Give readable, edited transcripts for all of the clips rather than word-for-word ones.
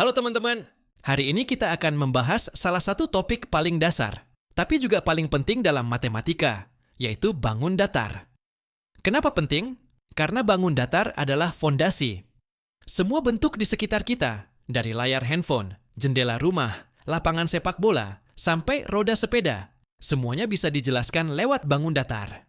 Halo teman-teman, hari ini kita akan membahas salah satu topik paling dasar, tapi juga paling penting dalam matematika, yaitu bangun datar. Kenapa penting? Karena bangun datar adalah fondasi. Semua bentuk di sekitar kita, dari layar handphone, jendela rumah, lapangan sepak bola, sampai roda sepeda, semuanya bisa dijelaskan lewat bangun datar.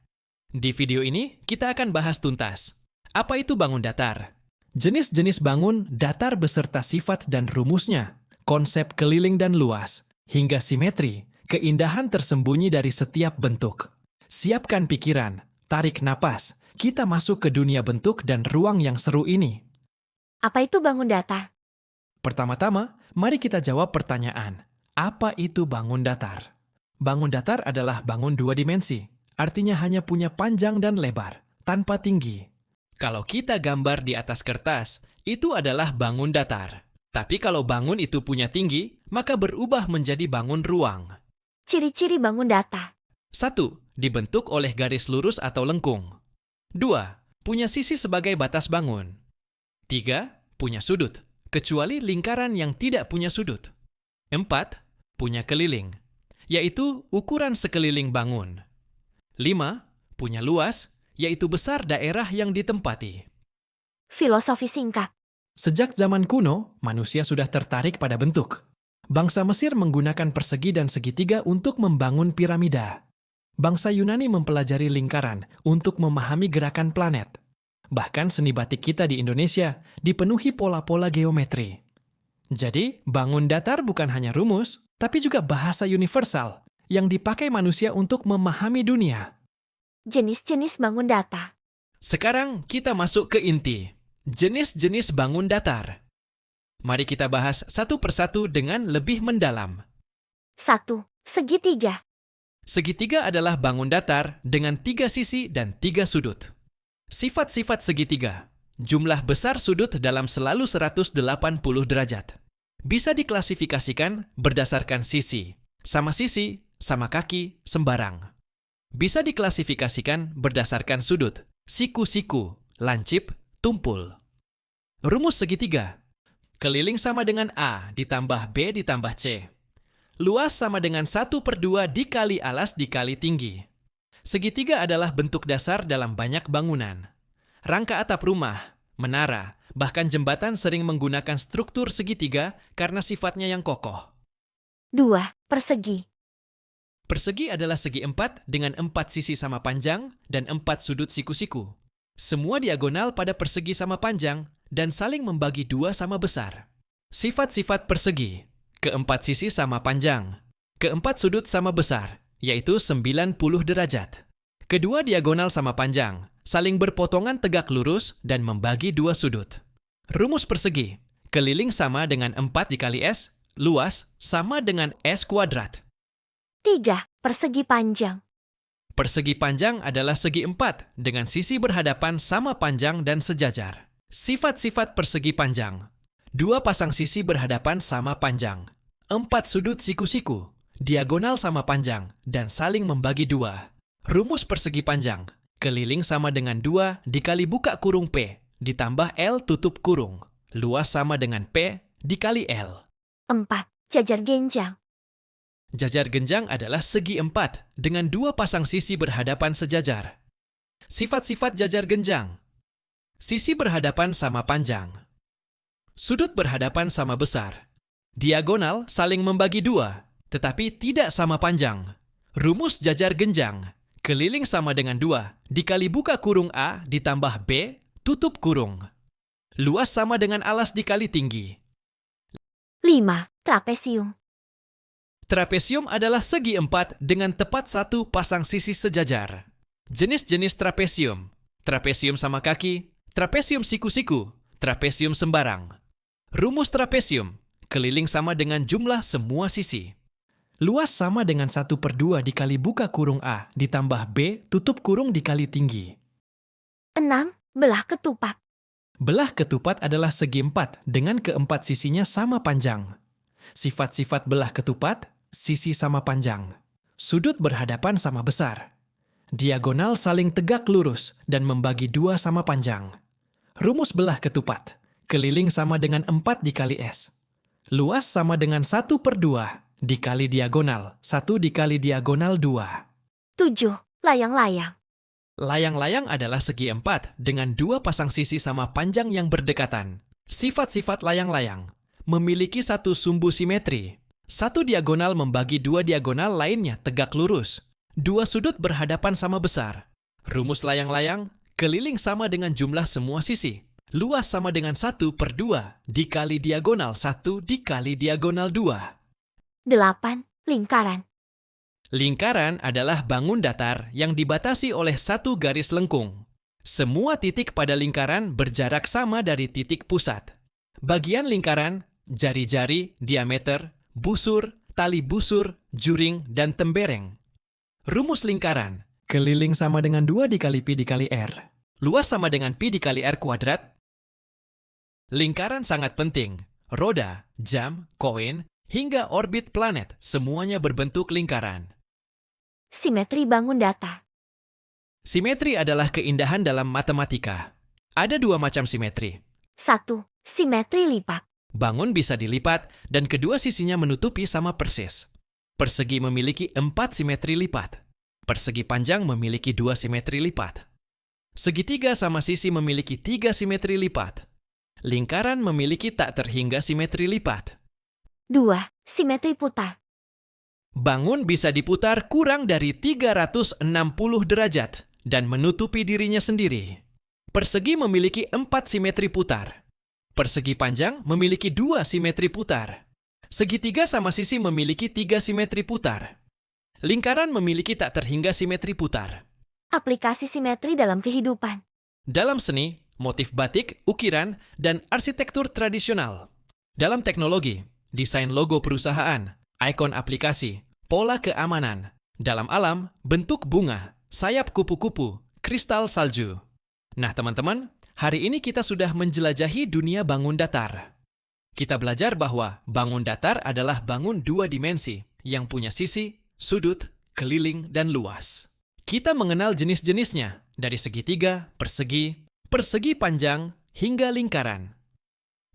Di video ini, kita akan bahas tuntas. Apa itu bangun datar? Jenis-jenis bangun datar beserta sifat dan rumusnya, konsep keliling dan luas, hingga simetri, keindahan tersembunyi dari setiap bentuk. Siapkan pikiran, tarik napas, kita masuk ke dunia bentuk dan ruang yang seru ini. Apa itu bangun datar? Pertama-tama, mari kita jawab pertanyaan. Apa itu bangun datar? Bangun datar adalah bangun dua dimensi, artinya hanya punya panjang dan lebar, tanpa tinggi. Kalau kita gambar di atas kertas, itu adalah bangun datar. Tapi kalau bangun itu punya tinggi, maka berubah menjadi bangun ruang. Ciri-ciri bangun datar. 1. Dibentuk oleh garis lurus atau lengkung. 2. Punya sisi sebagai batas bangun. 3. Punya sudut, kecuali lingkaran yang tidak punya sudut. 4. Punya keliling, yaitu ukuran sekeliling bangun. 5. Punya luas, yaitu besar daerah yang ditempati. Filosofi singkat. Sejak zaman kuno, manusia sudah tertarik pada bentuk. Bangsa Mesir menggunakan persegi dan segitiga untuk membangun piramida. Bangsa Yunani mempelajari lingkaran untuk memahami gerakan planet. Bahkan seni batik kita di Indonesia dipenuhi pola-pola geometri. Jadi, bangun datar bukan hanya rumus, tapi juga bahasa universal yang dipakai manusia untuk memahami dunia. Jenis-jenis bangun datar. Sekarang kita masuk ke inti. Jenis-jenis bangun datar. Mari kita bahas satu persatu dengan lebih mendalam. 1. Segitiga. Segitiga adalah bangun datar dengan 3 sisi dan 3 sudut. Sifat-sifat segitiga. Jumlah besar sudut dalam selalu 180 derajat. Bisa diklasifikasikan berdasarkan sisi, sama kaki, sembarang. Bisa diklasifikasikan berdasarkan sudut, siku-siku, lancip, tumpul. Rumus segitiga. Keliling sama dengan A ditambah B ditambah C. Luas sama dengan 1/2 dikali alas dikali tinggi. Segitiga adalah bentuk dasar dalam banyak bangunan. Rangka atap rumah, menara, bahkan jembatan sering menggunakan struktur segitiga karena sifatnya yang kokoh. 2. Persegi. Persegi adalah segi 4 dengan 4 sisi sama panjang dan 4 sudut siku-siku. Semua diagonal pada persegi sama panjang dan saling membagi 2 sama besar. Sifat-sifat persegi. Keempat sisi sama panjang. Keempat sudut sama besar, yaitu 90 derajat. Kedua diagonal sama panjang, saling berpotongan tegak lurus dan membagi 2 sudut. Rumus persegi. Keliling sama dengan 4 dikali S, luas sama dengan S kuadrat. 3. Persegi panjang. Persegi panjang adalah segi 4 dengan sisi berhadapan sama panjang dan sejajar. Sifat-sifat persegi panjang. 2 pasang sisi berhadapan sama panjang. 4 sudut siku-siku, diagonal sama panjang, dan saling membagi 2. Rumus persegi panjang. Keliling sama dengan 2 dikali buka kurung P, ditambah L tutup kurung. Luas sama dengan P dikali L. 4. Jajar genjang. Jajar genjang adalah segi 4 dengan 2 pasang sisi berhadapan sejajar. Sifat-sifat jajar genjang. Sisi berhadapan sama panjang. Sudut berhadapan sama besar. Diagonal saling membagi 2, tetapi tidak sama panjang. Rumus jajar genjang. Keliling sama dengan 2 dikali buka kurung A ditambah B tutup kurung. Luas sama dengan alas dikali tinggi. 5. Trapesium. Trapesium adalah segi 4 dengan tepat 1 pasang sisi sejajar. Jenis-jenis trapesium. Trapesium sama kaki, trapesium siku-siku, trapesium sembarang. Rumus trapesium. Keliling sama dengan jumlah semua sisi. Luas sama dengan 1/2 dikali buka kurung A ditambah B tutup kurung dikali tinggi. 6. Belah ketupat. Belah ketupat adalah segi 4 dengan keempat sisinya sama panjang. Sifat-sifat belah ketupat, sisi sama panjang. Sudut berhadapan sama besar. Diagonal saling tegak lurus dan membagi 2 sama panjang. Rumus belah ketupat. Keliling sama dengan 4 dikali S. Luas sama dengan 1/2 dikali diagonal. 1 dikali diagonal 2. 7. Layang-layang. Layang-layang adalah segi 4 dengan 2 pasang sisi sama panjang yang berdekatan. Sifat-sifat layang-layang memiliki satu sumbu simetri. Satu diagonal membagi 2 diagonal lainnya tegak lurus. 2 sudut berhadapan sama besar. Rumus layang-layang, keliling sama dengan jumlah semua sisi. Luas sama dengan 1/2 dikali diagonal 1 dikali diagonal 2. 8. Lingkaran. Lingkaran adalah bangun datar yang dibatasi oleh satu garis lengkung. Semua titik pada lingkaran berjarak sama dari titik pusat. Bagian lingkaran, jari-jari, diameter, busur, tali busur, juring, dan tembereng. Rumus lingkaran, keliling sama dengan 2 dikali pi dikali r. Luas sama dengan pi dikali r kuadrat. Lingkaran sangat penting. Roda, jam, koin, hingga orbit planet semuanya berbentuk lingkaran. Simetri bangun datar. Simetri adalah keindahan dalam matematika. Ada 2 macam simetri. 1. Simetri lipat. Bangun bisa dilipat dan kedua sisinya menutupi sama persis. Persegi memiliki 4 simetri lipat. Persegi panjang memiliki 2 simetri lipat. Segitiga sama sisi memiliki 3 simetri lipat. Lingkaran memiliki tak terhingga simetri lipat. 2. Simetri putar. Bangun bisa diputar kurang dari 360 derajat dan menutupi dirinya sendiri. Persegi memiliki 4 simetri putar. Persegi panjang memiliki 2 simetri putar. Segitiga sama sisi memiliki 3 simetri putar. Lingkaran memiliki tak terhingga simetri putar. Aplikasi simetri dalam kehidupan. Dalam seni, motif batik, ukiran, dan arsitektur tradisional. Dalam teknologi, desain logo perusahaan, ikon aplikasi, pola keamanan. Dalam alam, bentuk bunga, sayap kupu-kupu, kristal salju. Nah teman-teman, hari ini kita sudah menjelajahi dunia bangun datar. Kita belajar bahwa bangun datar adalah bangun 2 dimensi yang punya sisi, sudut, keliling, dan luas. Kita mengenal jenis-jenisnya dari segitiga, persegi, persegi panjang, hingga lingkaran.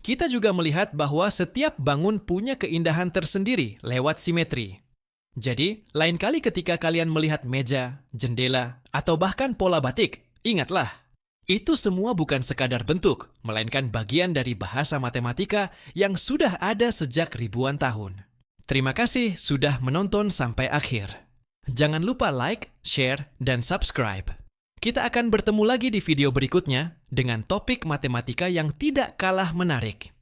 Kita juga melihat bahwa setiap bangun punya keindahan tersendiri lewat simetri. Jadi, lain kali ketika kalian melihat meja, jendela, atau bahkan pola batik, ingatlah, itu semua bukan sekadar bentuk, melainkan bagian dari bahasa matematika yang sudah ada sejak ribuan tahun. Terima kasih sudah menonton sampai akhir. Jangan lupa like, share, dan subscribe. Kita akan bertemu lagi di video berikutnya dengan topik matematika yang tidak kalah menarik.